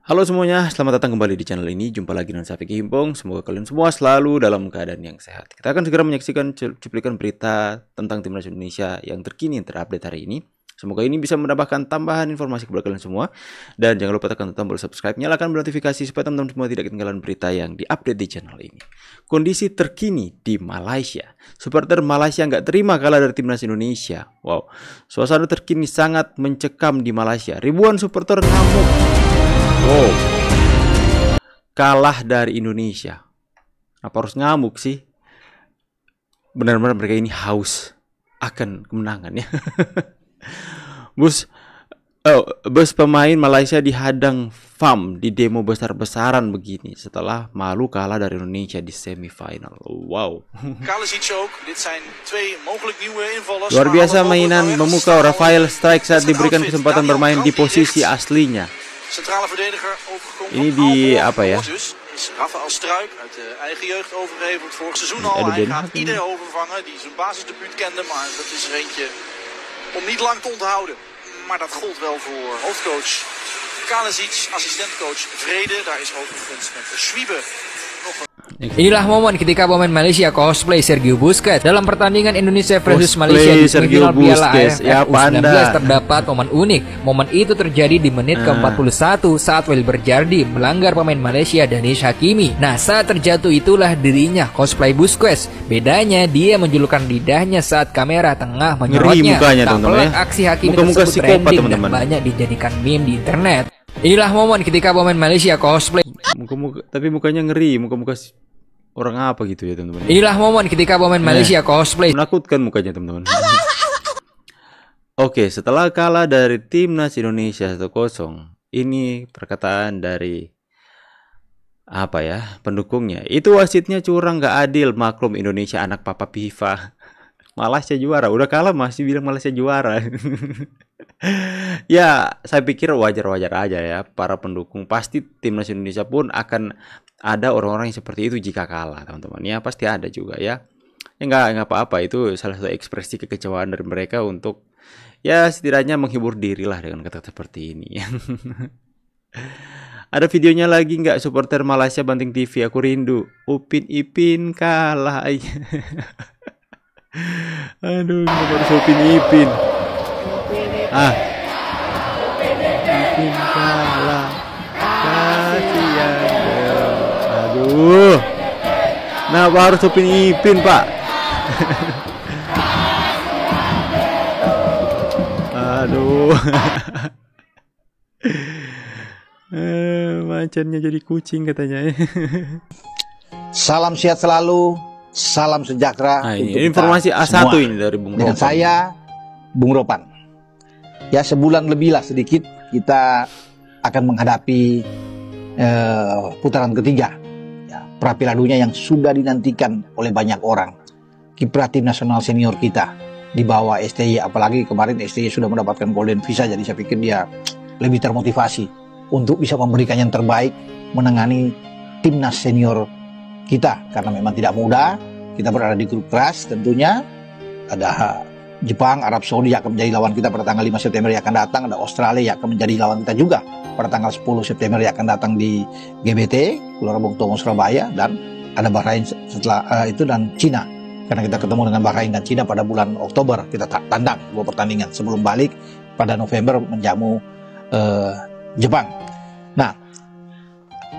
Halo semuanya, selamat datang kembali di channel ini. Jumpa lagi dengan saya Vicky Himpong. Semoga kalian semua selalu dalam keadaan yang sehat. Kita akan segera menyaksikan cuplikan berita tentang timnas Indonesia yang terkini yang terupdate hari ini. Semoga ini bisa menambahkan tambahan informasi kepada kalian semua. Dan jangan lupa tekan tombol subscribe, nyalakan notifikasi supaya teman-teman semua tidak ketinggalan berita yang diupdate di channel ini. Kondisi terkini di Malaysia. Supporter Malaysia nggak terima kalah dari timnas Indonesia. Wow, suasana terkini sangat mencekam di Malaysia. Ribuan supporter ngamuk. Wow, kalah dari Indonesia. Apa harus ngamuk sih? Benar-benar mereka ini haus akan kemenangan ya. Bus pemain Malaysia dihadang FAM di demo besar-besaran begini setelah malu kalah dari Indonesia di semifinal. Wow. Luar biasa mainan memukau Rafael Strijk saat diberikan kesempatan bermain di posisi aslinya. Ini di apa ya? Rafael Strijk uit de eigen jeugd overgeheveld vorig seizoen al. Hij gaat iedereen overvangen die zijn basisdebuut kende, maar dat is er eentje om niet lang te onthouden. Maar dat gold wel voor hoofdcoach Kalasic, assistentcoach Vrede. Daar is overigens met de Schwiebe nog een... Inilah momen ketika pemain Malaysia cosplay Sergio Busquets dalam pertandingan Indonesia versus Malaysia di semifinal Piala AFF U19 terdapat momen unik. Momen itu terjadi di menit ke-41 saat Wilber Jardim melanggar pemain Malaysia Danish Hakimi. Nah, saat terjatuh itulah dirinya cosplay Busquets. Bedanya dia menjulurkan lidahnya saat kamera tengah menyorotnya. Tampilan aksi Hakimi tersebut trending dan banyak dijadikan meme di internet. Inilah momen ketika pemain Malaysia cosplay. Tapi mukanya ngeri, muka-muka orang apa gitu ya teman-teman. Inilah momen ketika pemain Malaysia cosplay. Menakutkan mukanya teman-teman. Oke, setelah kalah dari timnas Indonesia 1-0, ini perkataan dari apa ya, pendukungnya. Itu wasitnya curang, gak adil, maklum Indonesia anak papa FIFA. Malaysia juara, udah kalah masih bilang Malaysia juara. Ya, saya pikir wajar-wajar aja ya. Para pendukung pasti timnas Indonesia pun akan ada orang-orang yang seperti itu jika kalah, teman-teman. Ya, pasti ada juga ya. Ya nggak apa-apa, itu salah satu ekspresi kekecewaan dari mereka untuk ya setidaknya menghibur diri lah dengan kata seperti ini. Ada videonya lagi nggak, supporter Malaysia banting TV, aku rindu. Upin Ipin kalah. Aduh, harus Upin Ipin. Ipin kalah. Kasihan. Aduh. Nah, harus Upin Ipin, Pak. Aduh. Macannya jadi kucing katanya. Salam sehat selalu, salam sejahtera. Nah, ini informasi A1 ini dari Bung Ropan. Dengan saya, Bung Ropan. Ya, sebulan lebih lah sedikit kita akan menghadapi putaran ketiga. Ya, pra Piala Dunia yang sudah dinantikan oleh banyak orang. Kiprah tim nasional senior kita di bawah STY, apalagi kemarin STY sudah mendapatkan golden visa, jadi saya pikir dia lebih termotivasi untuk bisa memberikan yang terbaik menangani timnas senior kita, karena memang tidak mudah. Kita berada di grup keras tentunya. Ada Jepang, Arab Saudi yang akan menjadi lawan kita pada tanggal 5 September yang akan datang. Ada Australia yang akan menjadi lawan kita juga pada tanggal 10 September yang akan datang di GBT, Gelora Bung Tomo Surabaya. Dan ada Bahrain setelah itu, dan Cina. Karena kita ketemu dengan Bahrain dan Cina pada bulan Oktober. Kita tandang dua pertandingan sebelum balik pada November menjamu Jepang. Nah,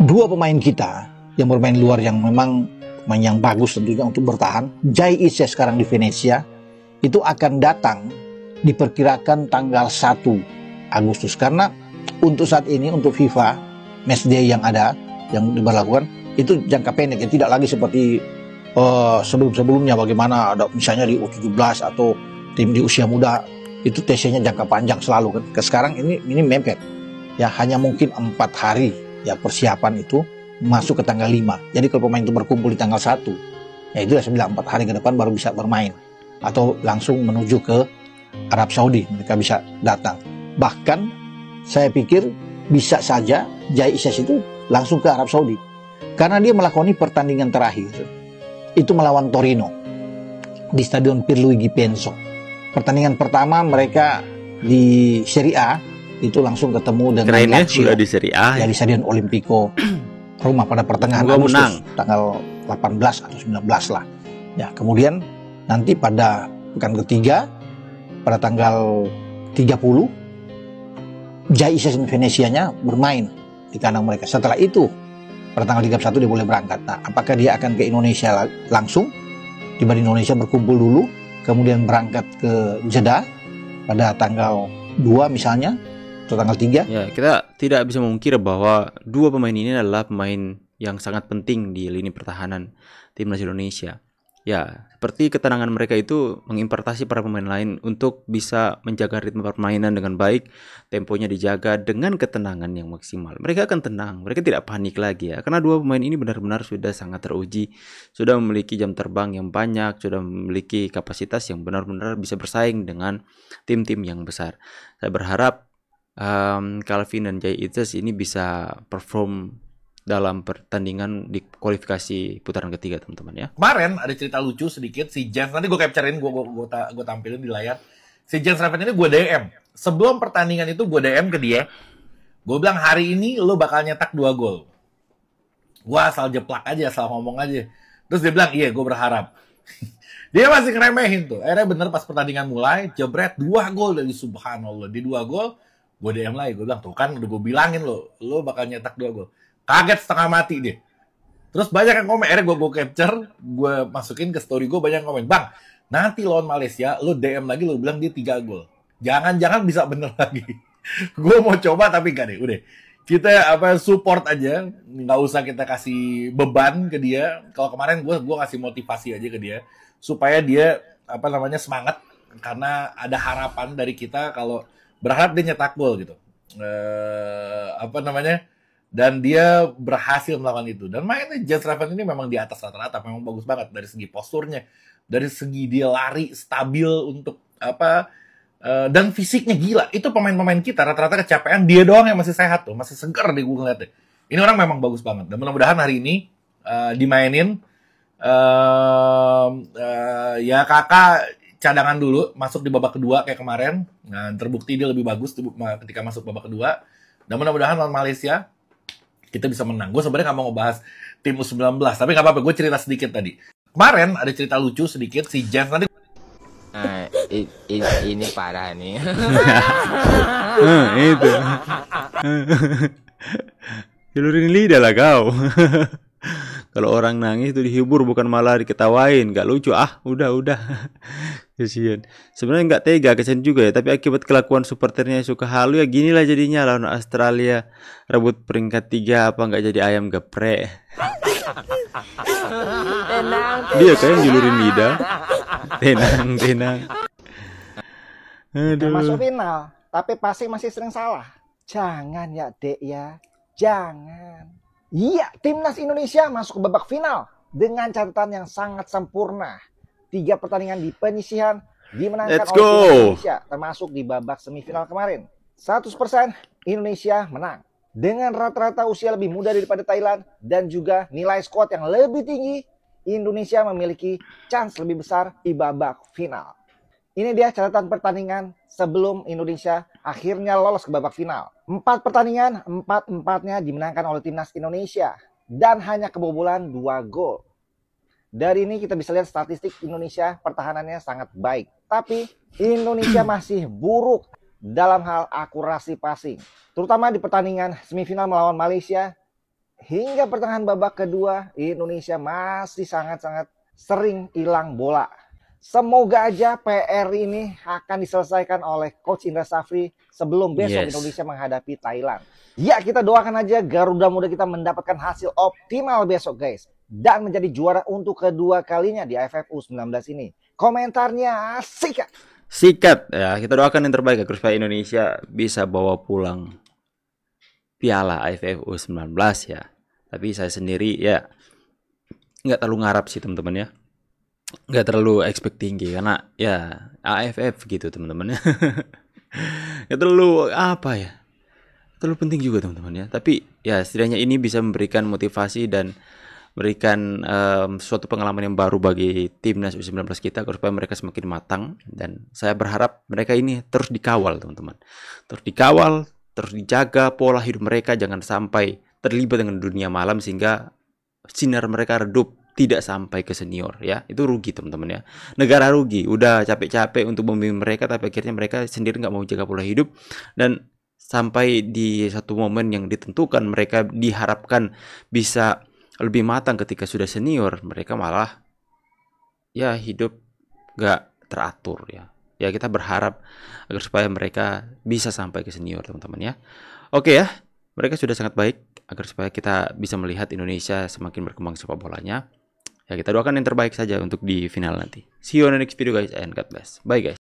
dua pemain kita yang bermain luar yang memang pemain yang bagus tentunya untuk bertahan. Jai Ise sekarang di Venesia itu akan datang diperkirakan tanggal 1 Agustus, karena untuk saat ini untuk FIFA matchday yang ada yang diberlakukan itu jangka pendek ya, tidak lagi seperti sebelum-sebelumnya bagaimana ada misalnya di U17 atau tim di usia muda itu TC-nya jangka panjang selalu kan. Sekarang ini mepet ya, hanya mungkin 4 hari ya persiapan itu masuk ke tanggal 5. Jadi kalau pemain itu berkumpul di tanggal 1 ya itu sudah 4 hari ke depan baru bisa bermain, atau langsung menuju ke Arab Saudi mereka bisa datang. Bahkan saya pikir bisa saja Jai Ises itu langsung ke Arab Saudi, karena dia melakoni pertandingan terakhir itu melawan Torino di Stadion Pierluigi Penso. Pertandingan pertama mereka di Serie A itu langsung ketemu dengan Keren ya, Lazio sudah di Serie A ya di Stadion Olimpico Roma pada pertengahan Agustus tanggal 18 atau 19 lah. Ya, kemudian nanti pada pekan ketiga pada tanggal 30 Jais Venesianya bermain di kandang mereka. Setelah itu pada tanggal 31 dia boleh berangkat. Nah, apakah dia akan ke Indonesia langsung, tiba di Indonesia berkumpul dulu, kemudian berangkat ke Jeddah pada tanggal 2 misalnya atau tanggal 3? Ya, kita tidak bisa memungkiri bahwa dua pemain ini adalah pemain yang sangat penting di lini pertahanan timnas Indonesia. Ya, seperti ketenangan mereka itu mengimpartasi para pemain lain untuk bisa menjaga ritme permainan dengan baik, temponya dijaga dengan ketenangan yang maksimal. Mereka akan tenang, mereka tidak panik lagi ya, karena dua pemain ini benar-benar sudah sangat teruji, sudah memiliki jam terbang yang banyak, sudah memiliki kapasitas yang benar-benar bisa bersaing dengan tim-tim yang besar. Saya berharap Calvin dan Jay Itzes ini bisa perform dalam pertandingan di kualifikasi putaran ketiga, teman-teman ya. Kemarin ada cerita lucu sedikit, si Jens, nanti gue capturein, gue tampilin di layar. Si Jens Raven ini gue DM. Sebelum pertandingan itu gue DM ke dia. Gue bilang hari ini lo bakal nyetak 2 gol. Gue asal jeplak aja, asal ngomong aja. Terus dia bilang, iya gue berharap. Dia masih ngeremehin tuh. Akhirnya bener pas pertandingan mulai, jebret 2 gol dari subhanallah. Di 2 gol, gue DM lagi. Gue bilang, tuh kan udah gue bilangin lo bakal nyetak 2 gol. Kaget setengah mati dia. Terus banyak yang komen. Akhirnya gue capture, gue masukin ke story gue, banyak yang komen. Bang, nanti lawan Malaysia, lo DM lagi, lo bilang dia 3 gol. Jangan-jangan bisa bener lagi. Gue mau coba tapi gak deh. Udah, kita support aja. Nggak usah kita kasih beban ke dia. Kalau kemarin gue kasih motivasi aja ke dia. Supaya dia, semangat. Karena ada harapan dari kita kalau berharap dia nyetak gol gitu. Dan dia berhasil melakukan itu. Dan mainnya Jens Raven ini memang di atas rata-rata, memang bagus banget dari segi posturnya, dari segi dia lari stabil untuk dan fisiknya gila. Itu pemain-pemain kita rata-rata kecapean, dia doang yang masih sehat tuh, masih seger deh gue ngeliatnya. Ini orang memang bagus banget. Dan mudah-mudahan hari ini dimainin. Ya kakak cadangan dulu, masuk di babak kedua kayak kemarin. Nah, terbukti dia lebih bagus ketika masuk babak kedua. Dan mudah-mudahan lawan Malaysia kita bisa menang. Gue sebenarnya gak mau ngebahas tim U19, tapi gak apa-apa, gue cerita sedikit tadi. Kemarin ada cerita lucu sedikit, si Jens nanti... Ini parah nih. Itu. Julurin lidah lah kau. Kalau orang nangis itu dihibur, bukan malah diketawain. Gak lucu, udah. Kasian. Sebenarnya nggak tega, kasian juga ya. Tapi akibat kelakuan supporternya suka halu ya ginilah jadinya lawan Australia. Rebut peringkat 3 apa nggak jadi ayam geprek. Dia kayak julurin lidah. Tenang. Aduh. Masuk final, tapi pasti masih sering salah. Jangan ya Dek ya, jangan. Iya, timnas Indonesia masuk ke babak final dengan catatan yang sangat sempurna. 3 pertandingan di penyisihan dimenangkan oleh timnas Indonesia, termasuk di babak semifinal kemarin. 100% Indonesia menang. Dengan rata-rata usia lebih muda daripada Thailand dan juga nilai squad yang lebih tinggi, Indonesia memiliki chance lebih besar di babak final. Ini dia catatan pertandingan sebelum Indonesia akhirnya lolos ke babak final. 4 pertandingan, 4-4-nya dimenangkan oleh timnas Indonesia dan hanya kebobolan 2 gol. Dari ini kita bisa lihat statistik Indonesia pertahanannya sangat baik. Tapi Indonesia masih buruk dalam hal akurasi passing. Terutama di pertandingan semifinal melawan Malaysia. Hingga pertengahan babak kedua, Indonesia masih sangat-sangat sering hilang bola. Semoga aja PR ini akan diselesaikan oleh Coach Indra Safri sebelum besok Indonesia menghadapi Thailand. Ya, kita doakan aja Garuda Muda kita mendapatkan hasil optimal besok guys. Dan menjadi juara untuk kedua kalinya di AFF U19 ini. Komentarnya sikat ya, kita doakan yang terbaik agar supaya Indonesia bisa bawa pulang piala AFF U19 ya. Tapi saya sendiri ya nggak terlalu ngarap sih teman-teman ya, nggak terlalu expect tinggi karena ya AFF gitu teman-teman ya. Nggak terlalu terlalu penting juga teman-teman ya. Tapi ya setidaknya ini bisa memberikan motivasi dan berikan suatu pengalaman yang baru bagi timnas U19 kita supaya mereka semakin matang. Dan saya berharap mereka ini terus dikawal teman-teman, terus dikawal, terus dijaga pola hidup mereka, jangan sampai terlibat dengan dunia malam sehingga sinar mereka redup, tidak sampai ke senior ya. Itu rugi teman-teman ya. Negara rugi, udah capek-capek untuk membimbing mereka tapi akhirnya mereka sendiri nggak mau jaga pola hidup, dan sampai di satu momen yang ditentukan mereka diharapkan bisa lebih matang ketika sudah senior, mereka malah ya hidup nggak teratur ya. Ya kita berharap agar supaya mereka bisa sampai ke senior teman-teman ya. Oke ya, mereka sudah sangat baik agar supaya kita bisa melihat Indonesia semakin berkembang sepak bolanya. Ya kita doakan yang terbaik saja untuk di final nanti. See you on the next video guys and God bless. Bye guys.